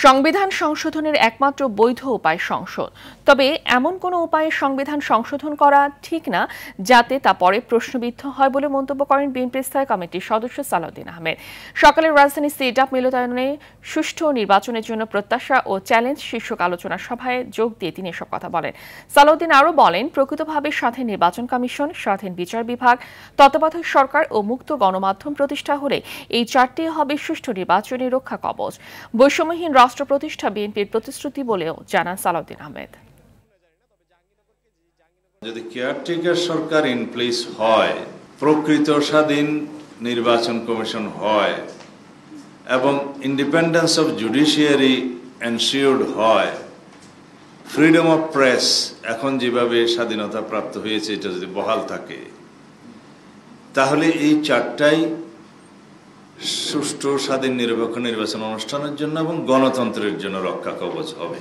সংবিধান সংশোধনের একমাত্র বৈধ উপায় সংসদ। তবে এমন কোনো উপায়ে সংবিধান সংশোধন করা ঠিক না যাতে তা পরে প্রশ্নবিদ্ধ হয় বলে মন্তব্য করেন বিএনপি স্থায়ী কমিটির সদস্য সালাউদ্দিন আহমেদ। সকালে রাজধানী সিডাপ মিলনায়তনে সুষ্ঠু নির্বাচনের জন্য প্রত্যাশা ও চ্যালেঞ্জ শীর্ষক আলোচনা সভায় যোগ দিয়ে তিনি এসব কথা বলেন। সালাউদ্দিন আরও বলেন, প্রকৃতভাবে স্বাধীন নির্বাচন কমিশন, স্বাধীন বিচার বিভাগ, তত্ত্বাবধায়ক সরকার ও মুক্ত গণমাধ্যম প্রতিষ্ঠা হলে এই চারটি হবে সুষ্ঠু নির্বাচনের রক্ষা কবচ। বৈষম্যহীন রাষ্ট্র প্রতিষ্ঠা বিএনপির প্রতিশ্রুতি বলেও জানান সালাউদ্দিন আহমেদ। যদি কেয়ারটেকার সরকার ইন প্লেস হয়, প্রকৃত স্বাধীন নির্বাচন কমিশন হয় এবং ইন্ডিপেন্ডেন্স অফ জুডিশিয়ারি এনশিওর্ড হয়, ফ্রিডম অফ প্রেস এখন যেভাবে স্বাধীনতা প্রাপ্ত হয়েছে এটা যদি বহাল থাকে, তাহলে এই চারটাই সুষ্ঠু স্বাধীন নিরপেক্ষ নির্বাচন অনুষ্ঠানের জন্য এবং গণতন্ত্রের জন্য রক্ষা কবচ হবে।